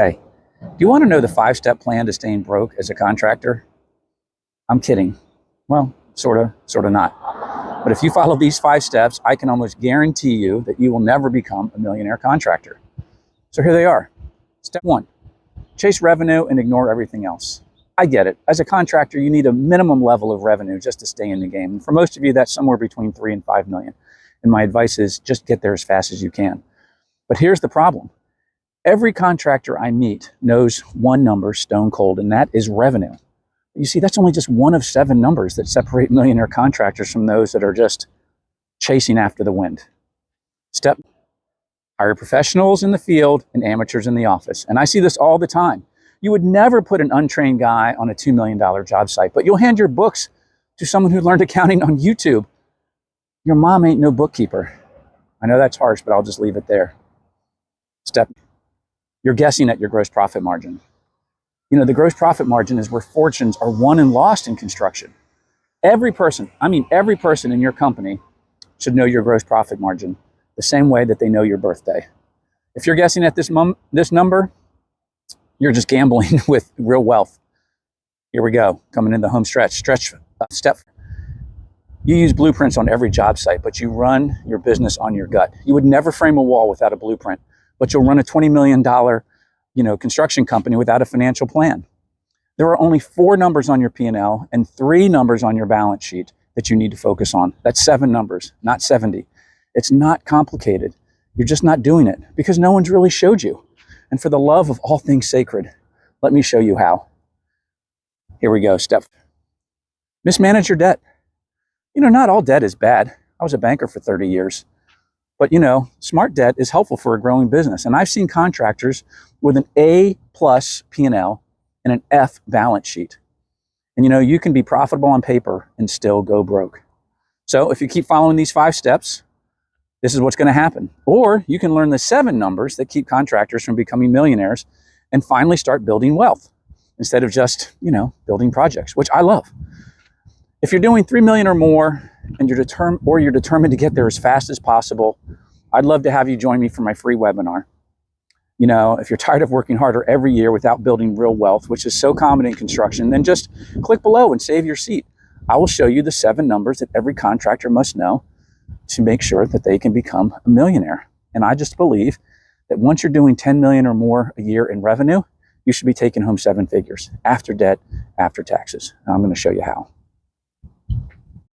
Hey, do you want to know the 5-step plan to staying broke as a contractor? I'm kidding. Well, sort of not. But if you follow these 5 steps, I can almost guarantee you that you will never become a millionaire contractor. So here they are. Step 1, chase revenue and ignore everything else. I get it. As a contractor, you need a minimum level of revenue just to stay in the game. And for most of you, that's somewhere between 3 and 5 million. And my advice is just get there as fast as you can. But here's the problem. Every contractor I meet knows one number stone cold, and that is revenue. You see, that's only just one of 7 numbers that separate millionaire contractors from those that are just chasing after the wind. Step, hire professionals in the field and amateurs in the office. And I see this all the time. You would never put an untrained guy on a $2 million job site, but you'll hand your books to someone who learned accounting on YouTube. Your mom ain't no bookkeeper. I know that's harsh, but I'll just leave it there. Step, you're guessing at your gross profit margin. You know, the gross profit margin is where fortunes are won and lost in construction. Every person in your company should know your gross profit margin the same way that they know your birthday. If you're guessing at this number, you're just gambling with real wealth. Here we go, coming in the home stretch. Step, you use blueprints on every job site, but you run your business on your gut. You would never frame a wall without a blueprint, but you'll run a $20 million construction company without a financial plan. There are only 4 numbers on your P&L and 3 numbers on your balance sheet that you need to focus on. That's 7 numbers, not 70. It's not complicated. You're just not doing it because no one's really showed you. And for the love of all things sacred, let me show you how. Here we go. Step, mismanage your debt. You know, not all debt is bad. I was a banker for 30 years. But, smart debt is helpful for a growing business. And I've seen contractors with an A+ P&L and an F balance sheet. And, you can be profitable on paper and still go broke. So if you keep following these 5 steps, this is what's going to happen. Or you can learn the 7 numbers that keep contractors from becoming millionaires and finally start building wealth instead of just, building projects, which I love. If you're doing 3 million or more and you're determined to get there as fast as possible, I'd love to have you join me for my free webinar. If you're tired of working harder every year without building real wealth, which is so common in construction, then just click below and save your seat. I will show you the 7 numbers that every contractor must know to make sure that they can become a millionaire. And I just believe that once you're doing 10 million or more a year in revenue, you should be taking home 7 figures after debt, after taxes. And I'm going to show you how.